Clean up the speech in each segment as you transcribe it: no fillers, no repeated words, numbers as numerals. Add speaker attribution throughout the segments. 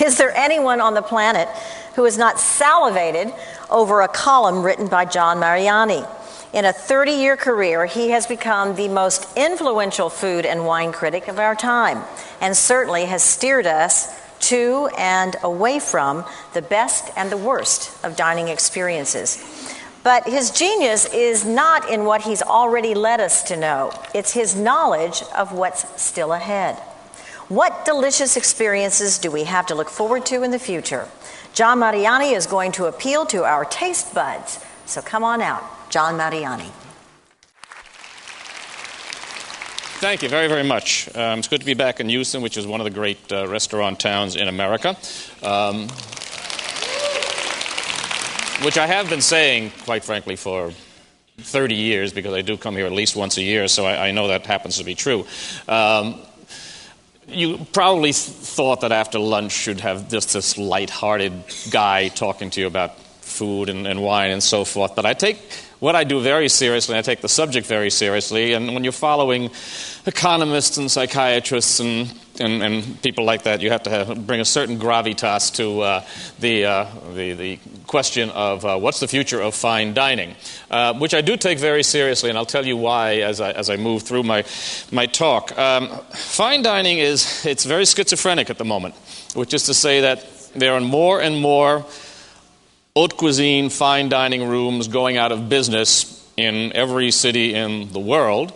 Speaker 1: Is there anyone on the planet who has not salivated over a column written by John Mariani? In a 30-year career, he has become the most influential food and wine critic of our time, and certainly has steered us to and away from the best and the worst of dining experiences. But his genius is not in what he's already led us to know. It's his knowledge of what's still ahead. What delicious experiences do we have to look forward to in the future? John Mariani is going to appeal to our taste buds. So come on out, John Mariani.
Speaker 2: Thank you very, very much. It's good to be back in Houston, which is one of the great restaurant towns in America. Which I have been saying, quite frankly, for 30 years, because I do come here at least once a year, so I know that happens to be true. You probably thought that after lunch you'd have just this light-hearted guy talking to you about food and wine and so forth, but I take what I do very seriously, I take the subject very seriously, and when you're following economists and psychiatrists and people like that, you have to bring a certain gravitas to the question of what's the future of fine dining, which I do take very seriously, and I'll tell you why as I move through my talk. Fine dining it's very schizophrenic at the moment, which is to say that there are more and more haute cuisine, fine dining rooms going out of business in every city in the world,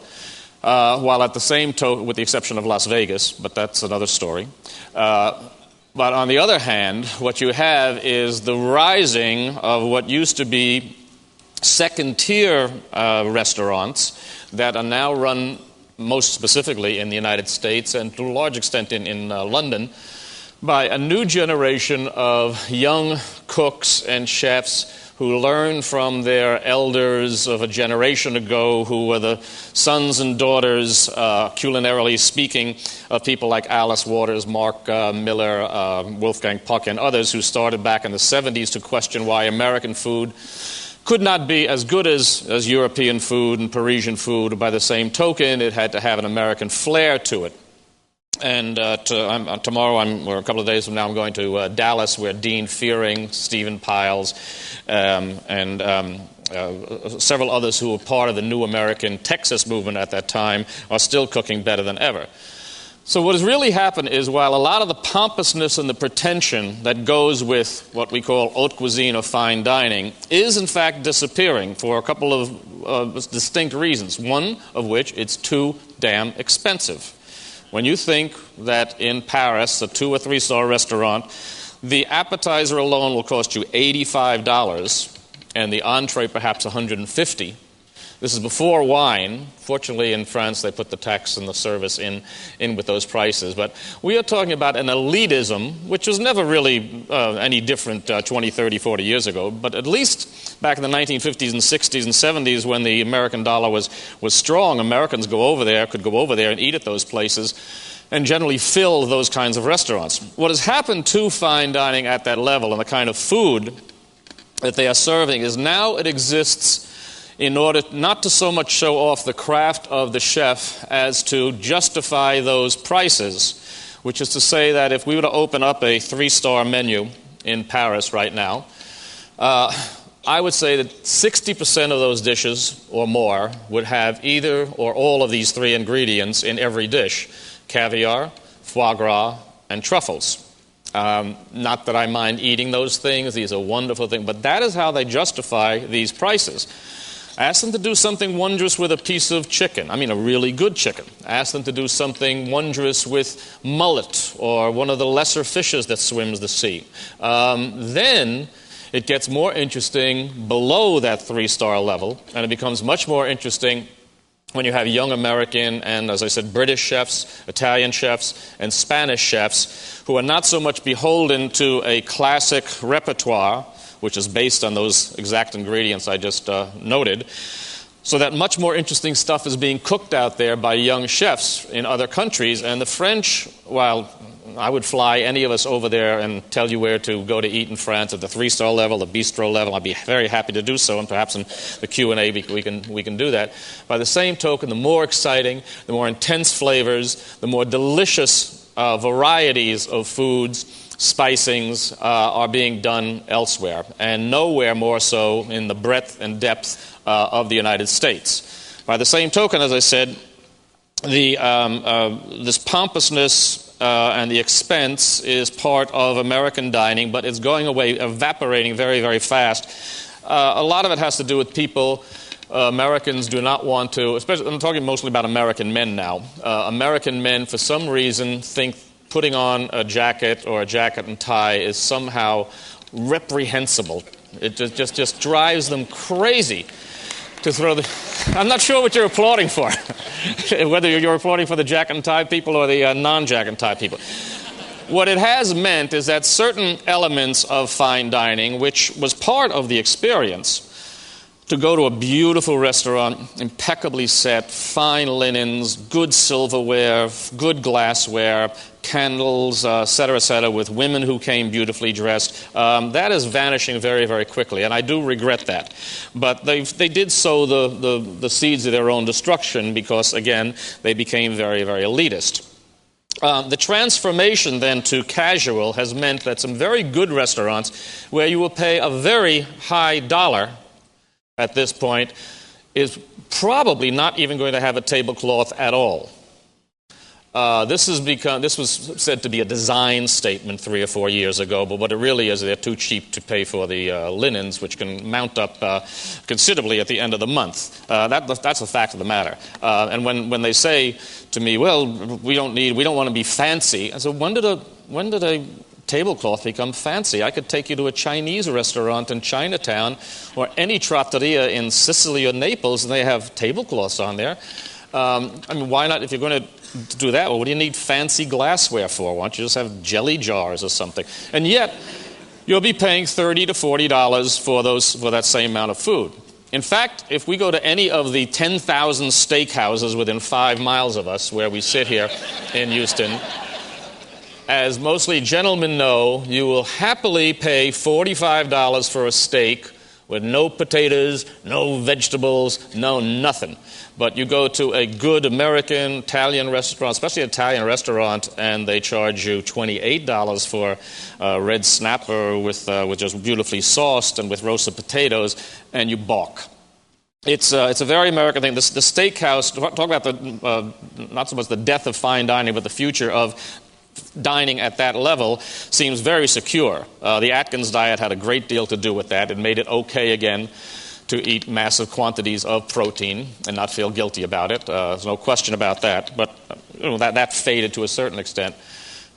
Speaker 2: while at the same time, with the exception of Las Vegas, but that's another story. But on the other hand, what you have is the rising of what used to be second-tier restaurants that are now run most specifically in the United States and to a large extent in London by a new generation of young cooks and chefs who learn from their elders of a generation ago who were the sons and daughters, culinarily speaking, of people like Alice Waters, Mark Miller, Wolfgang Puck, and others who started back in the 70s to question why American food could not be as good as European food and Parisian food. By the same token, it had to have an American flair to it. And tomorrow, or a couple of days from now, I'm going to Dallas, where Dean Fearing, Stephen Piles, and several others who were part of the New American Texas movement at that time are still cooking better than ever. So what has really happened is, while a lot of the pompousness and the pretension that goes with what we call haute cuisine or fine dining is in fact disappearing for a couple of distinct reasons, one of which it's too damn expensive. When you think that in Paris, a 2- or 3-star restaurant, the appetizer alone will cost you $85 and the entree perhaps $150. This is before wine. Fortunately, in France, they put the tax and the service in with those prices. But we are talking about an elitism, which was never really any different 20, 30, 40 years ago. But at least back in the 1950s and 60s and 70s, when the American dollar was strong, Americans could go over there and eat at those places and generally fill those kinds of restaurants. What has happened to fine dining at that level and the kind of food that they are serving is now it exists in order not to so much show off the craft of the chef as to justify those prices, which is to say that if we were to open up a 3-star menu in Paris right now, I would say that 60% of those dishes or more would have either or all of these 3 ingredients in every dish: caviar, foie gras, and truffles. Not that I mind eating those things, these are wonderful things, but that is how they justify these prices. Ask them to do something wondrous with a piece of chicken, a really good chicken. Ask them to do something wondrous with mullet or one of the lesser fishes that swims the sea. Then it gets more interesting below that 3-star level, and it becomes much more interesting when you have young American and, as I said, British chefs, Italian chefs, and Spanish chefs who are not so much beholden to a classic repertoire, which is based on those exact ingredients I just noted, so that much more interesting stuff is being cooked out there by young chefs in other countries. And the French, while I would fly any of us over there and tell you where to go to eat in France at the 3-star level, the bistro level, I'd be very happy to do so, and perhaps in the Q&A we can do that. By the same token, the more exciting, the more intense flavors, the more delicious varieties of foods spicings are being done elsewhere, and nowhere more so in the breadth and depth of the United States. By the same token, as I said, this pompousness and the expense is part of American dining, but it's going away, evaporating very, very fast. A lot of it has to do with people. Americans do not want to, especially, I'm talking mostly about American men now. American men, for some reason, think putting on a jacket or a jacket and tie is somehow reprehensible. It just drives them crazy to throw the... I'm not sure what you're applauding for, whether you're applauding for the jacket and tie people or the non-jacket and tie people. What it has meant is that certain elements of fine dining, which was part of the experience, to go to a beautiful restaurant, impeccably set, fine linens, good silverware, good glassware, candles, et cetera, with women who came beautifully dressed, that is vanishing very, very quickly, and I do regret that. But they did sow the seeds of their own destruction because, again, they became very, very elitist. The transformation then to casual has meant that some very good restaurants where you will pay a very high dollar at this point is probably not even going to have a tablecloth at all. This was said to be a design statement 3 or 4 years ago, but what it really is, they're too cheap to pay for the linens, which can mount up considerably at the end of the month. That's a fact of the matter. And when they say to me, well, we don't want to be fancy, I said, when did a tablecloth become fancy? I could take you to a Chinese restaurant in Chinatown or any trattoria in Sicily or Naples, and they have tablecloths on there. Why not? If you're going to do that, well, what do you need fancy glassware for? Why don't you just have jelly jars or something? And yet, you'll be paying $30 to $40 for that same amount of food. In fact, if we go to any of the 10,000 steakhouses within 5 miles of us, where we sit here in Houston, as mostly gentlemen know, you will happily pay $45 for a steak with no potatoes, no vegetables, no nothing. But you go to a good American, Italian restaurant, especially an Italian restaurant, and they charge you $28 for red snapper with just beautifully sauced and with roasted potatoes, and you balk. It's a very American thing. The steakhouse, talk about not so much the death of fine dining, but the future of dining at that level seems very secure. The Atkins diet had a great deal to do with that. It made it okay again to eat massive quantities of protein and not feel guilty about it. There's no question about that. But that faded to a certain extent.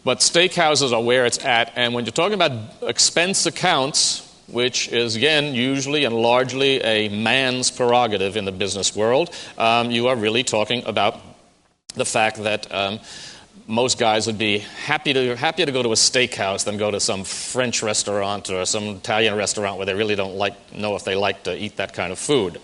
Speaker 2: But steakhouses are where it's at. And when you're talking about expense accounts, which is, again, usually and largely a man's prerogative in the business world, you are really talking about the fact that most guys would be happier to go to a steakhouse than go to some French restaurant or some Italian restaurant where they really don't know if they like to eat that kind of food.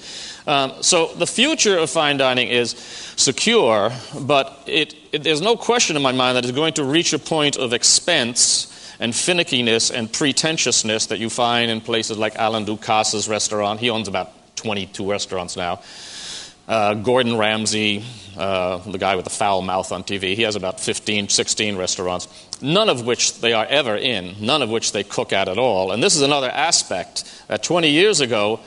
Speaker 2: So the future of fine dining is secure, but there's no question in my mind that it's going to reach a point of expense and finickiness and pretentiousness that you find in places like Alan Ducasse's restaurant. He owns about 22 restaurants now. Gordon Ramsay, the guy with the foul mouth on TV, he has about 15, 16 restaurants, none of which they are ever in, none of which they cook at all. And this is another aspect that 20 years ago,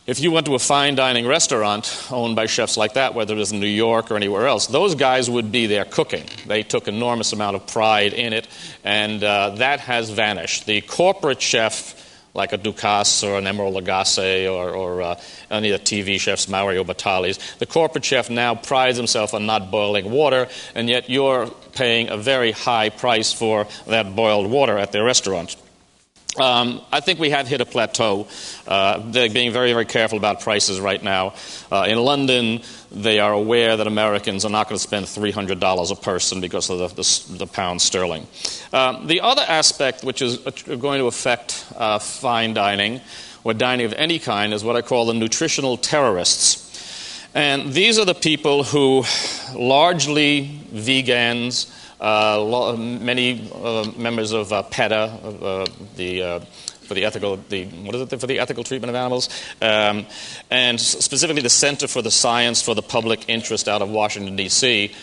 Speaker 2: if you went to a fine dining restaurant owned by chefs like that, whether it was in New York or anywhere else, those guys would be there cooking. They took enormous amount of pride in it, and that has vanished. The corporate chef, like a Ducasse or an Emeril Lagasse or any of the TV chefs, Mario Batali's. The corporate chef now prides himself on not boiling water, and yet you're paying a very high price for that boiled water at their restaurant. I think we have hit a plateau. They're being very, very careful about prices right now. In London, they are aware that Americans are not going to spend $300 a person because of the pound sterling. The other aspect which is going to affect fine dining or dining of any kind is what I call the nutritional terrorists. And these are the people who, largely vegans, many members of PETA, for the ethical treatment of animals, and specifically the Center for the Science for the Public Interest out of Washington, D.C.,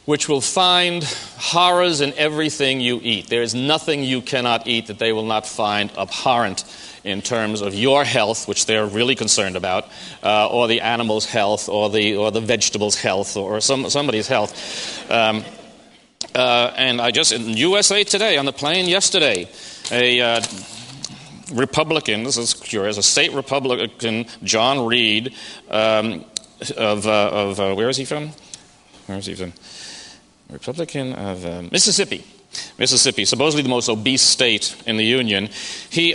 Speaker 2: which will find horrors in everything you eat. There is nothing you cannot eat that they will not find abhorrent in terms of your health, which they're really concerned about, or the animal's health, or the vegetable's health, or somebody's health. And I just, in USA Today, on the plane yesterday, a Republican, this is curious, a state Republican, John Reed, where is he from? Republican of Mississippi, supposedly the most obese state in the Union. He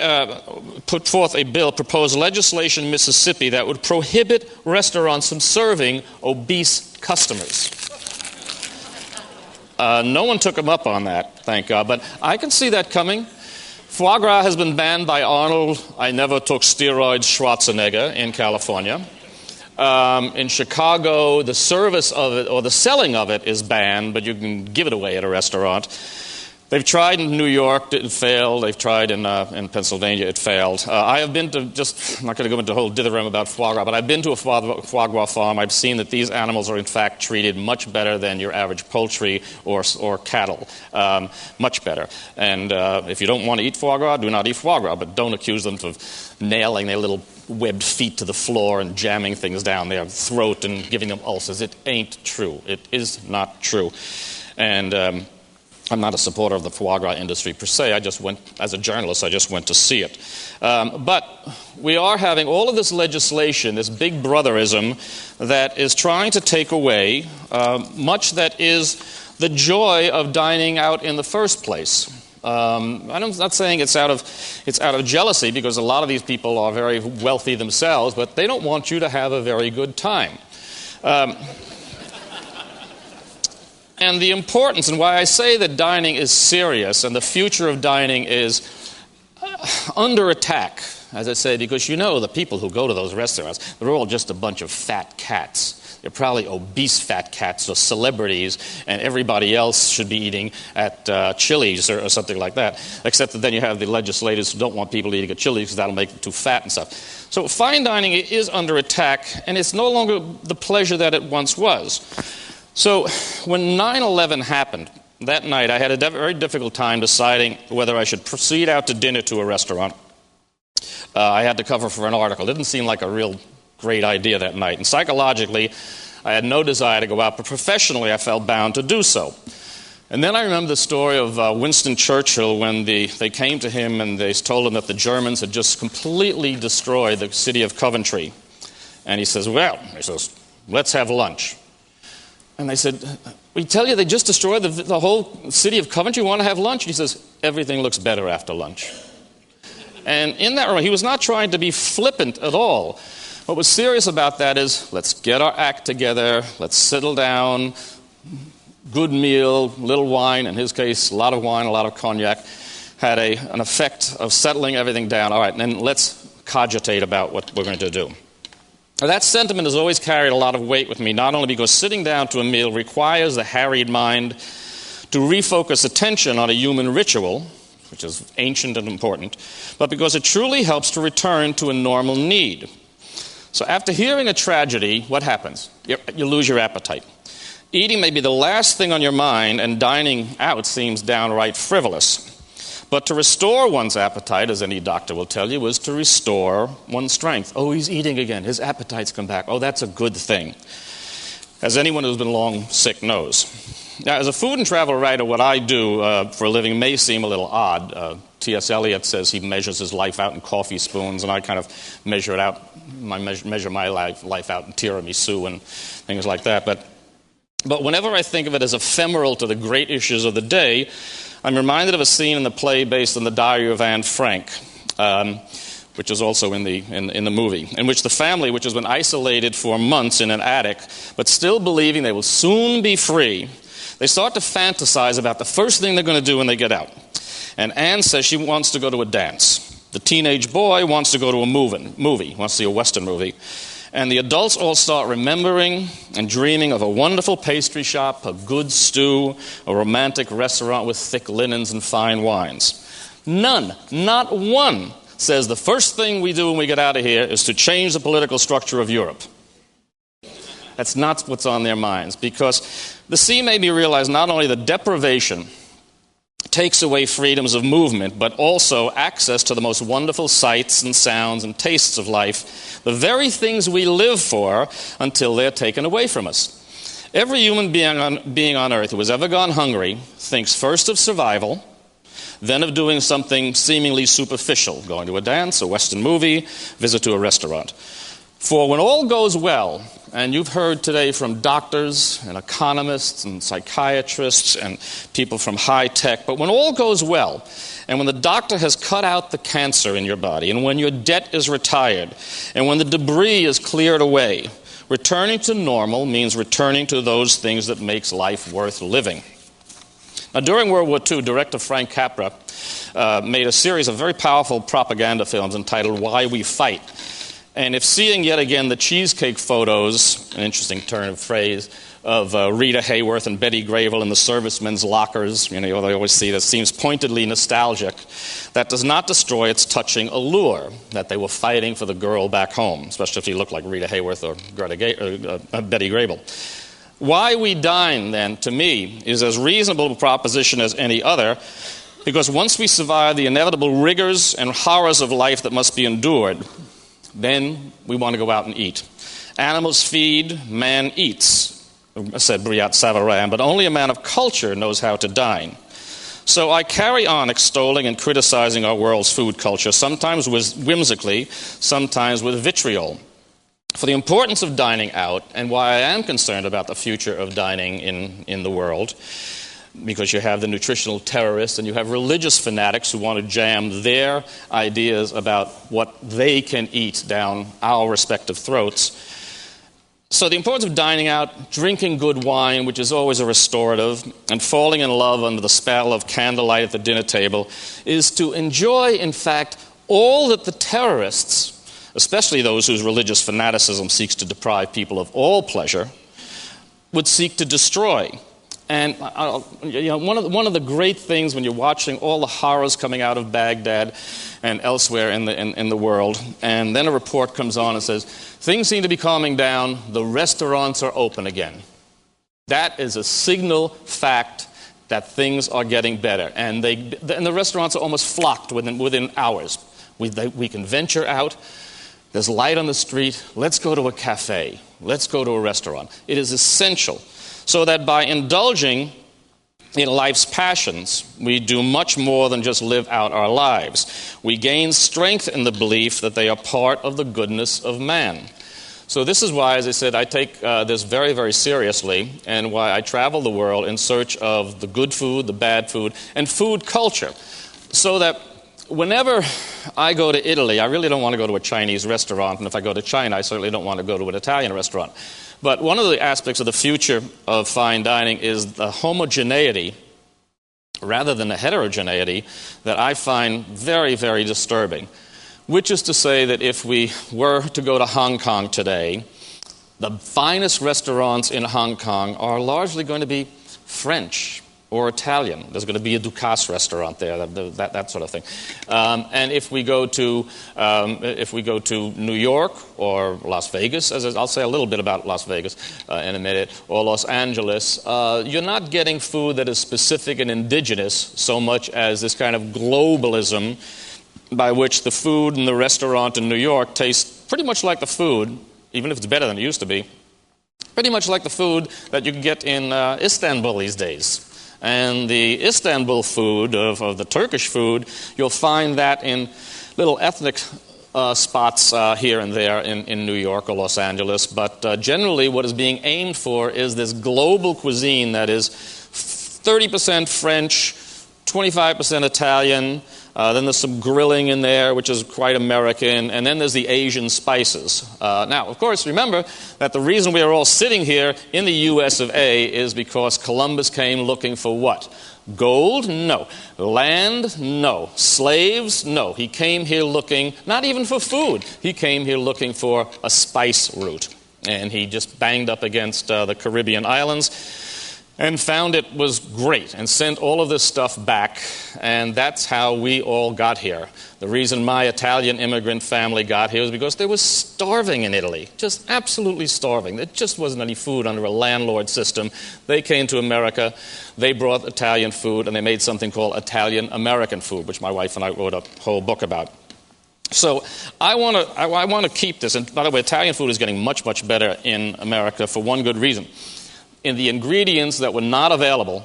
Speaker 2: put forth a bill, proposed legislation in Mississippi that would prohibit restaurants from serving obese customers. No one took him up on that, thank God, but I can see that coming. Foie gras has been banned by Arnold, I never took steroids, Schwarzenegger in California. In Chicago, the service of it or the selling of it is banned, but you can give it away at a restaurant. They've tried in New York, it failed. They've tried in Pennsylvania, it failed. I have been to, I'm not going to go into a whole dithyramb about foie gras, but I've been to a foie gras farm. I've seen that these animals are in fact treated much better than your average poultry or cattle, much better. And if you don't want to eat foie gras, do not eat foie gras, but don't accuse them of nailing their little webbed feet to the floor and jamming things down their throat and giving them ulcers. It ain't true. It is not true. And I'm not a supporter of the foie gras industry per se. I just went, as a journalist, I just went to see it. But we are having all of this legislation, this big brotherism that is trying to take away much that is the joy of dining out in the first place. I'm not saying it's out of jealousy, because a lot of these people are very wealthy themselves, but they don't want you to have a very good time. And the importance, and why I say that dining is serious and the future of dining is under attack, as I say, because you know the people who go to those restaurants, they're all just a bunch of fat cats. They're probably obese fat cats or celebrities, and everybody else should be eating at Chili's or something like that, except that then you have the legislators who don't want people eating at Chili's because that'll make them too fat and stuff. So fine dining is under attack, and it's no longer the pleasure that it once was. So when 9/11 happened, that night I had a very difficult time deciding whether I should proceed out to dinner to a restaurant. I had to cover for an article. It didn't seem like a real great idea that night. And psychologically, I had no desire to go out, but professionally I felt bound to do so. And then I remember the story of Winston Churchill when they came to him and they told him that the Germans had just completely destroyed the city of Coventry. And he says, let's have lunch. And they said, we tell you they just destroyed the whole city of Coventry. You want to have lunch? And he says, everything looks better after lunch. And in that room, he was not trying to be flippant at all. What was serious about that is, let's get our act together, let's settle down, good meal, little wine, in his case, a lot of wine, a lot of cognac, had an effect of settling everything down. All right, and then let's cogitate about what we're going to do. Now, that sentiment has always carried a lot of weight with me, not only because sitting down to a meal requires the harried mind to refocus attention on a human ritual, which is ancient and important, but because it truly helps to return to a normal need. So after hearing a tragedy, what happens? You lose your appetite. Eating may be the last thing on your mind, and dining out seems downright frivolous. But to restore one's appetite, as any doctor will tell you, is to restore one's strength. Oh, he's eating again. His appetite's come back. Oh, that's a good thing. As anyone who's been long sick knows. Now, as a food and travel writer, what I do for a living may seem a little odd. T.S. Eliot says he measures his life out in coffee spoons, and I kind of measure it out. I measure my life out in tiramisu and things like that. But whenever I think of it as ephemeral to the great issues of the day, I'm reminded of a scene in the play based on the Diary of Anne Frank, which is also in the movie, in which the family, which has been isolated for months in an attic, but still believing they will soon be free, they start to fantasize about the first thing they're going to do when they get out. And Anne says she wants to go to a dance. The teenage boy wants to go to a movie, wants to see a Western movie. And the adults all start remembering and dreaming of a wonderful pastry shop, a good stew, a romantic restaurant with thick linens and fine wines. None, not one, says the first thing we do when we get out of here is to change the political structure of Europe. that's not what's on their minds, because the sea made me realize not only the deprivation takes away freedoms of movement, but also access to the most wonderful sights and sounds and tastes of life, the very things we live for, until they're taken away from us. Every human being on earth who has ever gone hungry thinks first of survival, then of doing something seemingly superficial, going to a dance, a Western movie, visit to a restaurant. For when all goes well, and you've heard today from doctors and economists and psychiatrists and people from high tech, but when all goes well, and when the doctor has cut out the cancer in your body, and when your debt is retired, and when the debris is cleared away, returning to normal means returning to those things that makes life worth living. Now, during World War II, director Frank Capra made a series of very powerful propaganda films entitled Why We Fight. And if seeing yet again the cheesecake photos, an interesting turn of phrase, of Rita Hayworth and Betty Grable in the servicemen's lockers, they always see that seems pointedly nostalgic, that does not destroy its touching allure, that they were fighting for the girl back home, especially if you look like Rita Hayworth or Betty Grable. Why We Dine, then, to me, is as reasonable a proposition as any other, because once we survive the inevitable rigors and horrors of life that must be endured, then we want to go out and eat. Animals feed, man eats, said Brillat Savarin, but only a man of culture knows how to dine. So I carry on extolling and criticizing our world's food culture, sometimes whimsically, sometimes with vitriol. For the importance of dining out, and why I am concerned about the future of dining in the world, because you have the nutritional terrorists and you have religious fanatics who want to jam their ideas about what they can eat down our respective throats. So the importance of dining out, drinking good wine, which is always a restorative, and falling in love under the spell of candlelight at the dinner table, is to enjoy, in fact, all that the terrorists, especially those whose religious fanaticism seeks to deprive people of all pleasure, would seek to destroy. And one of the great things when you're watching all the horrors coming out of Baghdad and elsewhere in the world, and then a report comes on and says, things seem to be calming down, the restaurants are open again. That is a signal fact that things are getting better. And the restaurants are almost flocked within hours. We can venture out. There's light on the street. Let's go to a cafe. Let's go to a restaurant. It is essential, so that by indulging in life's passions, we do much more than just live out our lives. We gain strength in the belief that they are part of the goodness of man. So this is why, as I said, I take this very, very seriously, and why I travel the world in search of the good food, the bad food, and food culture, so that whenever I go to Italy, I really don't want to go to a Chinese restaurant, and if I go to China, I certainly don't want to go to an Italian restaurant. But one of the aspects of the future of fine dining is the homogeneity, rather than the heterogeneity, that I find very, very disturbing. Which is to say that if we were to go to Hong Kong today, the finest restaurants in Hong Kong are largely going to be French or Italian. There's going to be a Ducasse restaurant there, that sort of thing. And if we go to New York or Las Vegas, as I'll say a little bit about Las Vegas in a minute, or Los Angeles, you're not getting food that is specific and indigenous so much as this kind of globalism by which the food in the restaurant in New York tastes pretty much like the food, even if it's better than it used to be, pretty much like the food that you can get in Istanbul these days. And the Istanbul food, of the Turkish food, you'll find that in little ethnic spots here and there in New York or Los Angeles. But generally what is being aimed for is this global cuisine that is 30% French, 25% Italian, then there's some grilling in there, which is quite American, and then there's the Asian spices. Now, of course, remember that the reason we are all sitting here in the U.S. of A. is because Columbus came looking for what? Gold? No. Land? No. Slaves? No. He came here looking, not even for food, he came here looking for a spice route. And he just banged up against the Caribbean islands. and found it was great and sent all of this stuff back, and that's how we all got here. The reason my Italian immigrant family got here was because they were starving in Italy, just absolutely starving. There just wasn't any food under a landlord system. They came to America, they brought Italian food, and they made something called Italian American food, which my wife and I wrote a whole book about. So I want to keep this, and by the way, Italian food is getting much, much better in America for one good reason. In the ingredients that were not available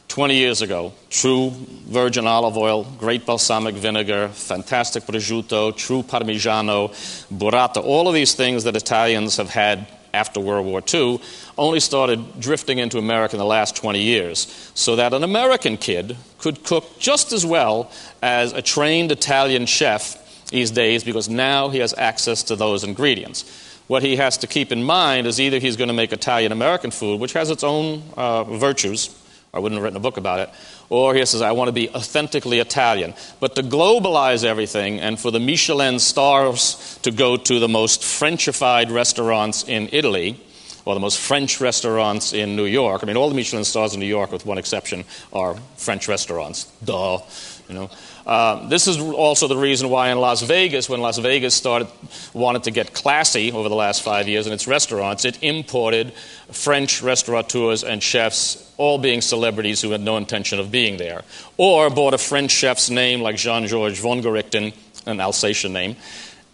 Speaker 2: 20 years ago, true virgin olive oil, great balsamic vinegar, fantastic prosciutto, true parmigiano, burrata, all of these things that Italians have had after World War II only started drifting into America in the last 20 years, so that an American kid could cook just as well as a trained Italian chef these days, because now he has access to those ingredients. What he has to keep in mind is either he's going to make Italian-American food, which has its own virtues, I wouldn't have written a book about it, or he says, I want to be authentically Italian. But to globalize everything and for the Michelin stars to go to the most Frenchified restaurants in Italy, or the most French restaurants in New York, I mean, all the Michelin stars in New York, with one exception, are French restaurants. Duh, you know. This is also the reason why in Las Vegas, when Las Vegas wanted to get classy over the last 5 years in its restaurants, it imported French restaurateurs and chefs, all being celebrities who had no intention of being there, or bought a French chef's name like Jean-Georges Vongerichten, an Alsatian name,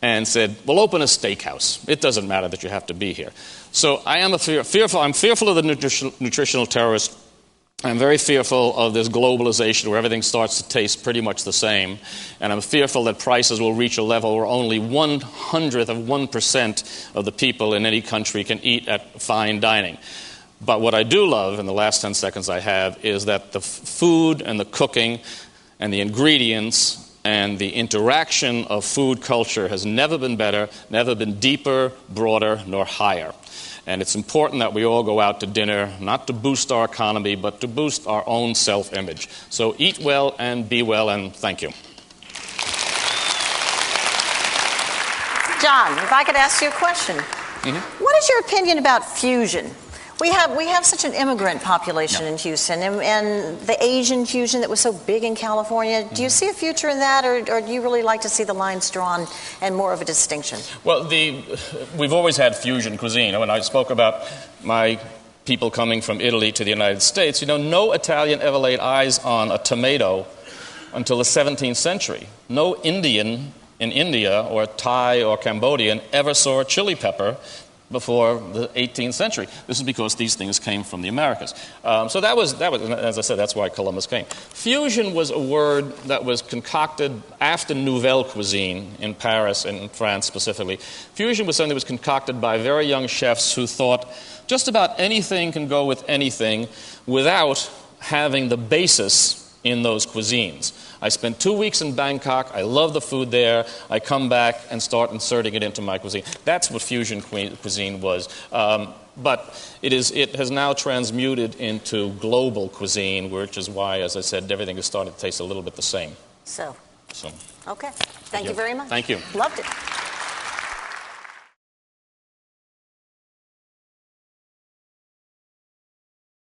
Speaker 2: and said, we'll open a steakhouse. It doesn't matter that you have to be here. So I am fearful. I'm fearful of the nutritional terrorist. I'm very fearful of this globalization where everything starts to taste pretty much the same. And I'm fearful that prices will reach a level where only 1/100th of 1% of the people in any country can eat at fine dining. But what I do love, in the last 10 seconds I have, is that the food and the cooking and the ingredients and the interaction of food culture has never been better, never been deeper, broader, nor higher. And it's important that we all go out to dinner, not to boost our economy, but to boost our own self-image. So eat well and be well, and thank you.
Speaker 1: John, if I could ask you a question. Mm-hmm. What is your opinion about fusion? We have such an immigrant population in Houston, and the Asian fusion that was so big in California. Do you see a future in that, or do you really like to see the lines drawn and more of a distinction?
Speaker 2: Well, we've always had fusion cuisine. When I spoke about my people coming from Italy to the United States, no Italian ever laid eyes on a tomato until the 17th century. No Indian in India or Thai or Cambodian ever saw a chili pepper before the 18th century. This is because these things came from the Americas. So that was, as I said, that's why Columbus came. Fusion was a word that was concocted after Nouvelle Cuisine in Paris and in France specifically. Fusion was something that was concocted by very young chefs who thought just about anything can go with anything without having the basis in those cuisines. I spent 2 weeks in Bangkok. I love the food there. I come back and start inserting it into my cuisine. That's what fusion cuisine was. But it has now transmuted into global cuisine, which is why, as I said, everything is starting to taste a little bit the same.
Speaker 1: So. Okay.
Speaker 2: Thank
Speaker 1: you very much.
Speaker 2: Thank you.
Speaker 1: Loved it.